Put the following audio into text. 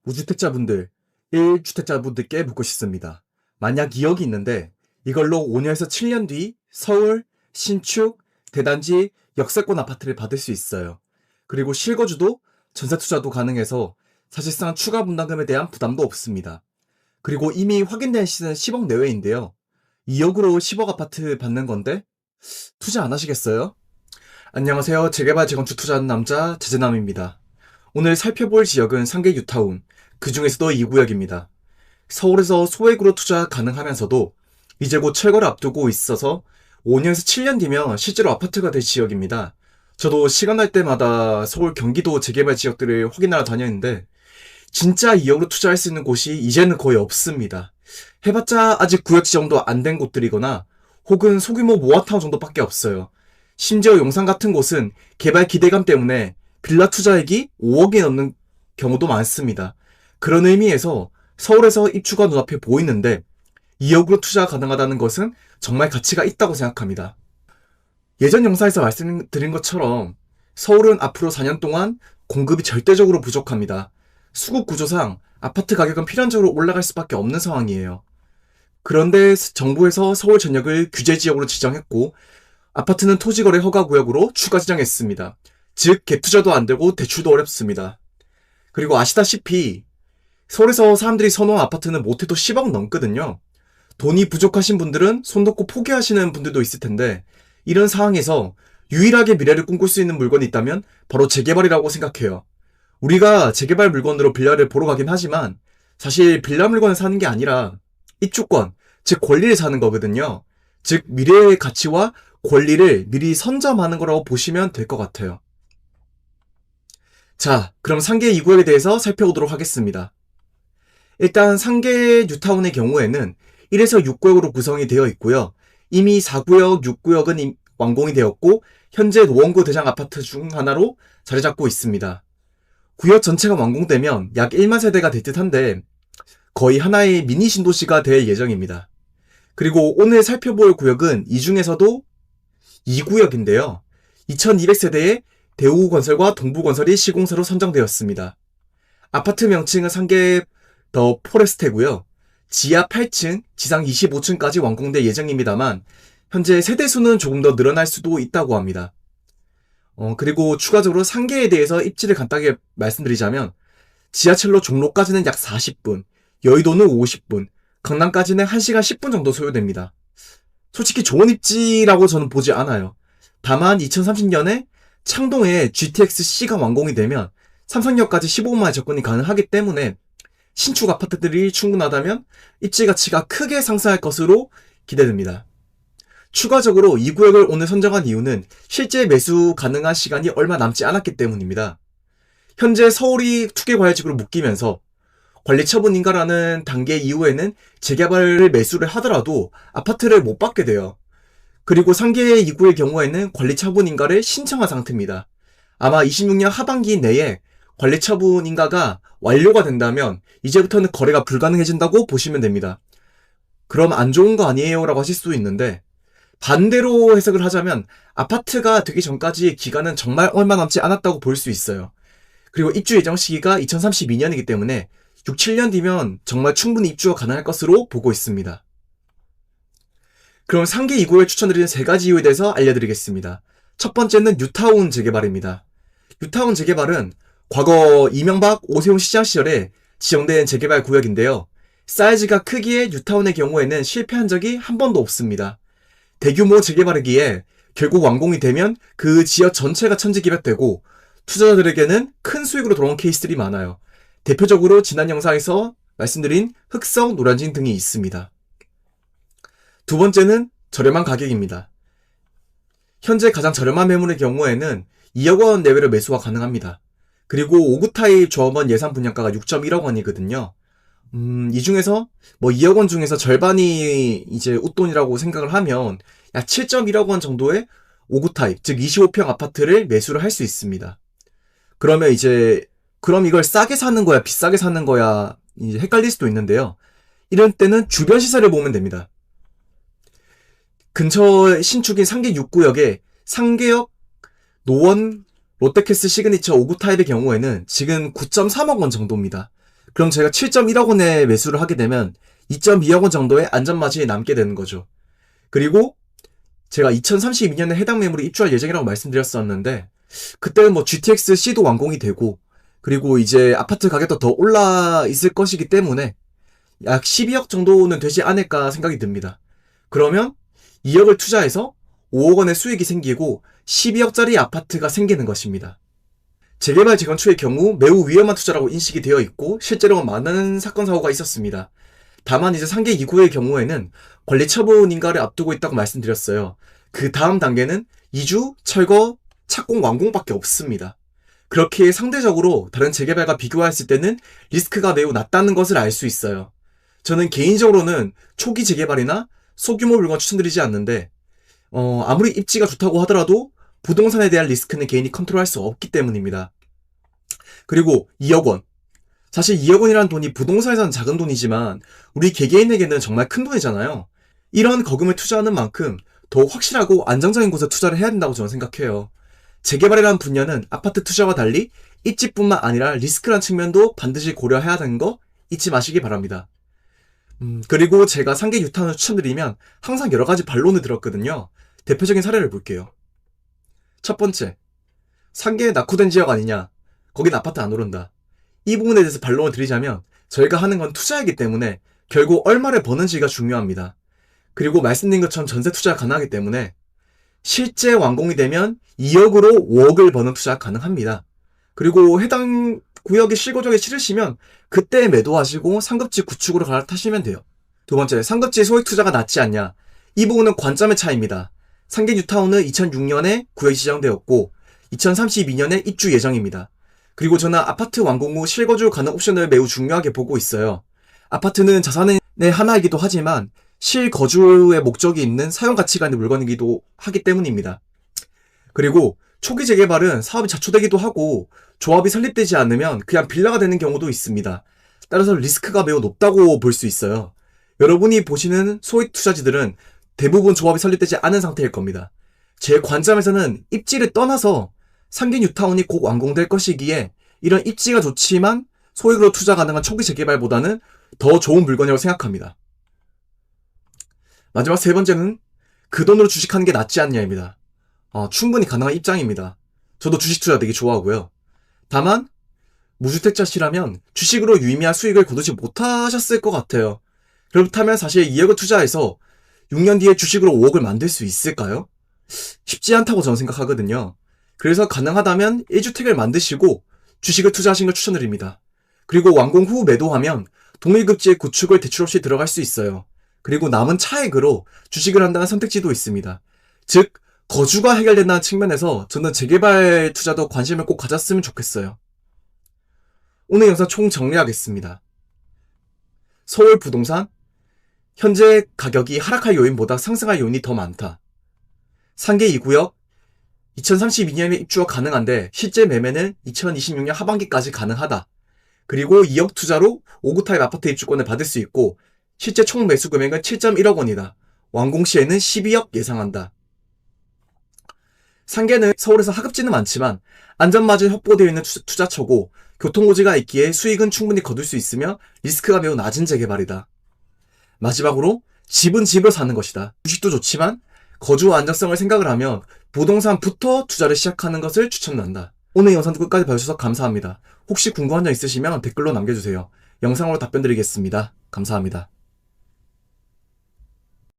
무주택자분들, 1주택자분들께 묻고 싶습니다. 만약 2억이 있는데 이걸로 5년에서 7년 뒤 서울, 신축, 대단지, 역세권 아파트를 받을 수 있어요. 그리고 실거주도 전세 투자도 가능해서 사실상 추가 분담금에 대한 부담도 없습니다. 그리고 이미 확인된 시세는 10억 내외인데요. 2억으로 10억 아파트 받는 건데 투자 안 하시겠어요? 안녕하세요. 재개발 재건축 투자하는 남자 제재남입니다. 오늘 살펴볼 지역은 상계 뉴타운, 그 중에서도 2구역입니다. 서울에서 소액으로 투자 가능하면서도 이제 곧 철거를 앞두고 있어서 5년에서 7년 뒤면 실제로 아파트가 될 지역입니다. 저도 시간 날 때마다 서울 경기도 재개발 지역들을 확인하러 다녔는데 진짜 2억으로 투자할 수 있는 곳이 이제는 거의 없습니다. 해봤자 아직 구역 지정도 안 된 곳들이거나 혹은 소규모 모아타운 정도밖에 없어요. 심지어 용산 같은 곳은 개발 기대감 때문에 빌라 투자액이 5억이 넘는 경우도 많습니다. 그런 의미에서 서울에서 입주가 눈앞에 보이는데 2억으로 투자 가능하다는 것은 정말 가치가 있다고 생각합니다. 예전 영상에서 말씀드린 것처럼 서울은 앞으로 4년 동안 공급이 절대적으로 부족합니다. 수급 구조상 아파트 가격은 필연적으로 올라갈 수밖에 없는 상황이에요. 그런데 정부에서 서울 전역을 규제지역으로 지정했고 아파트는 토지거래 허가구역으로 추가 지정했습니다. 즉 갭투자도 안 되고 대출도 어렵습니다. 그리고 아시다시피 서울에서 사람들이 선호한 아파트는 못해도 10억 넘거든요. 돈이 부족하신 분들은 손 놓고 포기하시는 분들도 있을 텐데 이런 상황에서 유일하게 미래를 꿈꿀 수 있는 물건이 있다면 바로 재개발이라고 생각해요. 우리가 재개발 물건으로 빌라를 보러 가긴 하지만 사실 빌라 물건을 사는 게 아니라 입주권, 즉 권리를 사는 거거든요. 즉 미래의 가치와 권리를 미리 선점하는 거라고 보시면 될 것 같아요. 자, 그럼 상계 2구역에 대해서 살펴보도록 하겠습니다. 일단 상계 뉴타운의 경우에는 1에서 6구역으로 구성이 되어 있고요. 이미 4구역, 6구역은 완공이 되었고 현재 노원구 대장 아파트 중 하나로 자리 잡고 있습니다. 구역 전체가 완공되면 약 1만 세대가 될 듯한데 거의 하나의 미니 신도시가 될 예정입니다. 그리고 오늘 살펴볼 구역은 이 중에서도 2구역인데요. 2200세대의 대우건설과 동부건설이 시공사로 선정되었습니다. 아파트 명칭은 상계 더 포레스테고요. 지하 8층, 지상 25층까지 완공될 예정입니다만 현재 세대수는 조금 더 늘어날 수도 있다고 합니다. 그리고 추가적으로 상계에 대해서 입지를 간단하게 말씀드리자면 지하철로 종로까지는 약 40분, 여의도는 50분, 강남까지는 1시간 10분 정도 소요됩니다. 솔직히 좋은 입지라고 저는 보지 않아요. 다만 2030년에 창동에 GTX-C가 완공이 되면 삼성역까지 15분만에 접근이 가능하기 때문에 신축 아파트들이 충분하다면 입지 가치가 크게 상승할 것으로 기대됩니다. 추가적으로 이 구역을 오늘 선정한 이유는 실제 매수 가능한 시간이 얼마 남지 않았기 때문입니다. 현재 서울이 투기과열지구로 묶이면서 관리처분인가라는 단계 이후에는 재개발을 매수를 하더라도 아파트를 못 받게 돼요. 그리고 상계 2구의 경우에는 관리처분인가를 신청한 상태입니다. 아마 26년 하반기 내에 관리처분인가가 완료가 된다면 이제부터는 거래가 불가능해진다고 보시면 됩니다. 그럼 안 좋은 거 아니에요? 라고 하실 수도 있는데 반대로 해석을 하자면 아파트가 되기 전까지 기간은 정말 얼마 남지 않았다고 볼 수 있어요. 그리고 입주 예정 시기가 2032년이기 때문에 6, 7년 뒤면 정말 충분히 입주가 가능할 것으로 보고 있습니다. 그럼 상계 2구에 추천드리는 3가지 이유에 대해서 알려드리겠습니다. 첫 번째는 뉴타운 재개발입니다. 뉴타운 재개발은 과거 이명박, 오세훈 시장 시절에 지정된 재개발 구역인데요. 사이즈가 크기에 뉴타운의 경우에는 실패한 적이 한 번도 없습니다. 대규모 재개발이기에 결국 완공이 되면 그 지역 전체가 천지기백되고 투자자들에게는 큰 수익으로 돌아온 케이스들이 많아요. 대표적으로 지난 영상에서 말씀드린 흑성, 노량진 등이 있습니다. 두 번째는 저렴한 가격입니다. 현재 가장 저렴한 매물의 경우에는 2억 원 내외로 매수가 가능합니다. 그리고 5구 타입 조합원 예산 분양가가 6.1억 원이거든요. 이 중에서 2억 원 중에서 절반이 이제 웃돈이라고 생각을 하면 약 7.1억 원 정도의 5구 타입, 즉 25평 아파트를 매수를 할 수 있습니다. 그러면 그럼 이걸 싸게 사는 거야, 비싸게 사는 거야, 이제 헷갈릴 수도 있는데요. 이런 때는 주변 시세를 보면 됩니다. 근처 신축인 상계 6구역에 상계역, 노원, 롯데캐슬 시그니처 5구 타입의 경우에는 지금 9.3억 원 정도입니다. 그럼 제가 7.1억 원에 매수를 하게 되면 2.2억 원 정도의 안전마진이 남게 되는 거죠. 그리고 제가 2032년에 해당 매물에 입주할 예정이라고 말씀드렸었는데, 그때는 뭐 GTX-C도 완공이 되고, 그리고 이제 아파트 가격도 더 올라 있을 것이기 때문에 약 12억 정도는 되지 않을까 생각이 듭니다. 그러면 2억을 투자해서 5억 원의 수익이 생기고 12억짜리 아파트가 생기는 것입니다. 재개발 재건축의 경우 매우 위험한 투자라고 인식이 되어 있고 실제로 많은 사건 사고가 있었습니다. 다만 이제 상계 2구의 경우에는 관리 처분 인가를 앞두고 있다고 말씀드렸어요. 그 다음 단계는 이주, 철거, 착공, 완공밖에 없습니다. 그렇게 상대적으로 다른 재개발과 비교했을 때는 리스크가 매우 낮다는 것을 알 수 있어요. 저는 개인적으로는 초기 재개발이나 소규모 물건 추천드리지 않는데 아무리 입지가 좋다고 하더라도 부동산에 대한 리스크는 개인이 컨트롤할 수 없기 때문입니다. 그리고 2억 원. 사실 2억 원이라는 돈이 부동산에서는 작은 돈이지만 우리 개개인에게는 정말 큰 돈이잖아요. 이런 거금을 투자하는 만큼 더욱 확실하고 안정적인 곳에 투자를 해야 된다고 저는 생각해요. 재개발이라는 분야는 아파트 투자와 달리 입지뿐만 아니라 리스크라는 측면도 반드시 고려해야 하는 거 잊지 마시기 바랍니다. 그리고 제가 상계 뉴타운을 추천드리면 항상 여러 가지 반론을 들었거든요. 대표적인 사례를 볼게요. 첫 번째, 상계에 낙후된 지역 아니냐? 거긴 아파트 안 오른다. 이 부분에 대해서 반론을 드리자면 저희가 하는 건 투자이기 때문에 결국 얼마를 버는지가 중요합니다. 그리고 말씀드린 것처럼 전세 투자가 가능하기 때문에 실제 완공이 되면 2억으로 5억을 버는 투자가 가능합니다. 그리고 해당 구역이 실거주하기 싫으시면 그때 매도하시고 상급지 구축으로 갈아타시면 돼요. 두 번째, 상급지 소액 투자가 낫지 않냐? 이 부분은 관점의 차이입니다. 상계 뉴타운은 2006년에 구역이 지정되었고 2032년에 입주 예정입니다. 그리고 저는 아파트 완공 후 실거주 가능 옵션을 매우 중요하게 보고 있어요. 아파트는 자산의 하나이기도 하지만 실거주의 목적이 있는 사용 가치가 있는 물건이기도 하기 때문입니다. 그리고 초기 재개발은 사업이 자초되기도 하고 조합이 설립되지 않으면 그냥 빌라가 되는 경우도 있습니다. 따라서 리스크가 매우 높다고 볼 수 있어요. 여러분이 보시는 소액 투자지들은 대부분 조합이 설립되지 않은 상태일 겁니다. 제 관점에서는 입지를 떠나서 상계 뉴타운이 곧 완공될 것이기에 이런 입지가 좋지만 소액으로 투자 가능한 초기 재개발보다는 더 좋은 물건이라고 생각합니다. 마지막 세 번째는 그 돈으로 주식하는 게 낫지 않냐입니다. 충분히 가능한 입장입니다. 저도 주식 투자 되게 좋아하고요. 다만 무주택자시라면 주식으로 유의미한 수익을 거두지 못하셨을 것 같아요. 그렇다면 사실 2억을 투자해서 6년 뒤에 주식으로 5억을 만들 수 있을까요? 쉽지 않다고 저는 생각하거든요. 그래서 가능하다면 1주택을 만드시고 주식을 투자하시는 걸 추천드립니다. 그리고 완공 후 매도하면 동일급지의 구축을 대출 없이 들어갈 수 있어요. 그리고 남은 차액으로 주식을 한다는 선택지도 있습니다. 즉 거주가 해결된다는 측면에서 저는 재개발 투자도 관심을 꼭 가졌으면 좋겠어요. 오늘 영상 총 정리하겠습니다. 서울 부동산 현재 가격이 하락할 요인보다 상승할 요인이 더 많다. 상계 2구역 2032년에 입주가 가능한데 실제 매매는 2026년 하반기까지 가능하다. 그리고 2억 투자로 5구 타입 아파트 입주권을 받을 수 있고 실제 총 매수 금액은 7.1억 원이다. 완공 시에는 12억 예상한다. 상계는 서울에서 하급지는 많지만 안전마진 확보되어 있는 투자처고 교통고지가 있기에 수익은 충분히 거둘 수 있으며 리스크가 매우 낮은 재개발이다. 마지막으로 집은 집으로 사는 것이다. 주식도 좋지만 거주 안정성을 생각을 하면 부동산부터 투자를 시작하는 것을 추천한다. 오늘 영상도 끝까지 봐주셔서 감사합니다. 혹시 궁금한 점 있으시면 댓글로 남겨주세요. 영상으로 답변 드리겠습니다. 감사합니다.